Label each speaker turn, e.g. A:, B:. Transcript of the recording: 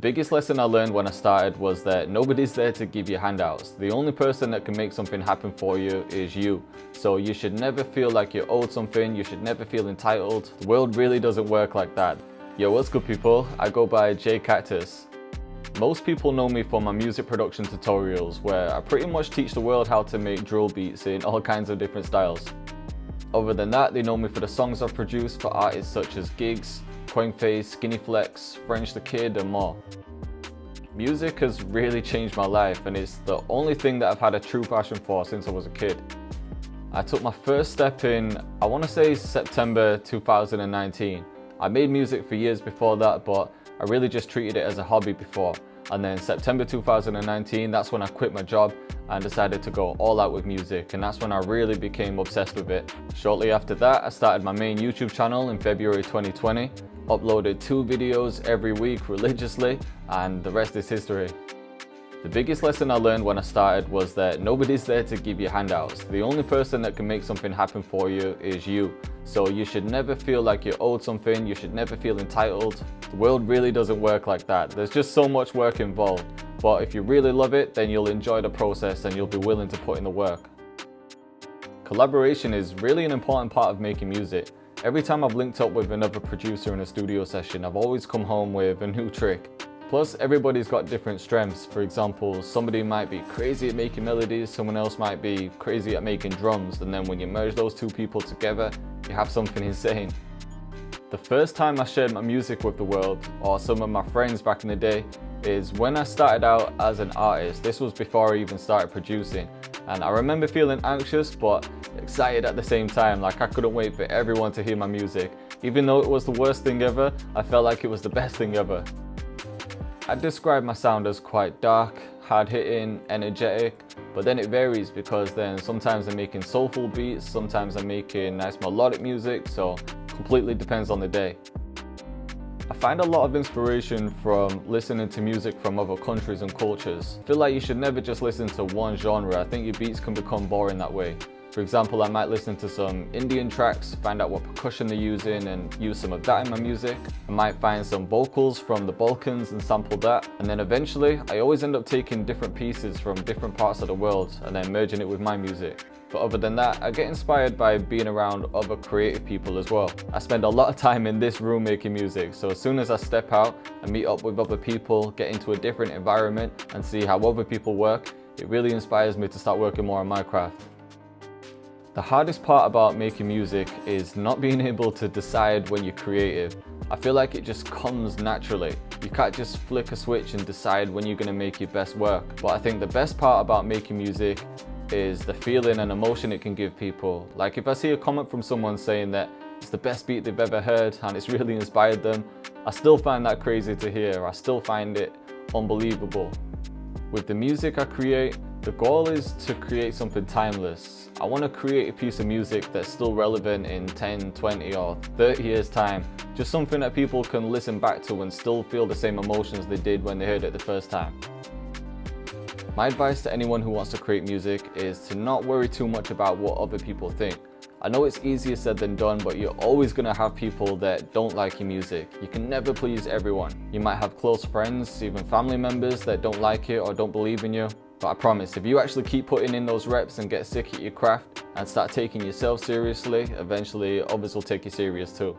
A: biggest lesson I learned when I started was that nobody's there to give you handouts. The only person that can make something happen for you is you. So you should never feel like you're owed something, you should never feel entitled. The world really doesn't work like that. Yo, what's good people? I go by Cactus. Most people know me for my music production tutorials where I pretty much teach the world how to make drill beats in all kinds of different styles. Other than that, they know me for the songs I've produced for artists such as Gigs, Coinface, Skinny Flex, French the Kid and more. Music has really changed my life and it's the only thing that I've had a true passion for since I was a kid. I took my first step in, I want to say September 2019. I made music for years before that, but I really just treated it as a hobby before. And then September 2019, that's when I quit my job and decided to go all out with music, and that's when I really became obsessed with it. Shortly after that, I started my main YouTube channel in February 2020, uploaded 2 videos every week religiously, and the rest is history. The biggest lesson I learned when I started was that nobody's there to give you handouts. The only person that can make something happen for you is you. So you should never feel like you're owed something, you should never feel entitled. The world really doesn't work like that. There's just so much work involved. But if you really love it, then you'll enjoy the process and you'll be willing to put in the work. Collaboration is really an important part of making music. Every time I've linked up with another producer in a studio session, I've always come home with a new trick. Plus, everybody's got different strengths. For example, somebody might be crazy at making melodies, someone else might be crazy at making drums, and then when you merge those two people together, you have something insane. The first time I shared my music with the world, or some of my friends back in the day, is when I started out as an artist. This was before I even started producing. And I remember feeling anxious, but excited at the same time, like I couldn't wait for everyone to hear my music. Even though it was the worst thing ever, I felt like it was the best thing ever. I'd describe my sound as quite dark, hard-hitting, energetic, but then it varies because then sometimes I'm making soulful beats, sometimes I'm making nice melodic music, so completely depends on the day. I find a lot of inspiration from listening to music from other countries and cultures. I feel like you should never just listen to one genre. I think your beats can become boring that way. For example, I might listen to some Indian tracks, find out what percussion they're using and use some of that in my music. I might find some vocals from the Balkans and sample that. And then eventually, I always end up taking different pieces from different parts of the world and then merging it with my music. But other than that, I get inspired by being around other creative people as well. I spend a lot of time in this room making music, so as soon as I step out and meet up with other people, get into a different environment and see how other people work, it really inspires me to start working more on my craft. The hardest part about making music is not being able to decide when you're creative. I feel like it just comes naturally. You can't just flick a switch and decide when you're going to make your best work. But I think the best part about making music is the feeling and emotion it can give people. Like if I see a comment from someone saying that it's the best beat they've ever heard and it's really inspired them, I still find that crazy to hear. I still find it unbelievable. With the music I create, the goal is to create something timeless. I want to create a piece of music that's still relevant in 10, 20 or 30 years time. Just something that people can listen back to and still feel the same emotions they did when they heard it the first time. My advice to anyone who wants to create music is to not worry too much about what other people think. I know it's easier said than done, but you're always going to have people that don't like your music. You can never please everyone. You might have close friends, even family members that don't like it or don't believe in you. But I promise, if you actually keep putting in those reps and get sick at your craft and start taking yourself seriously, eventually others will take you serious too.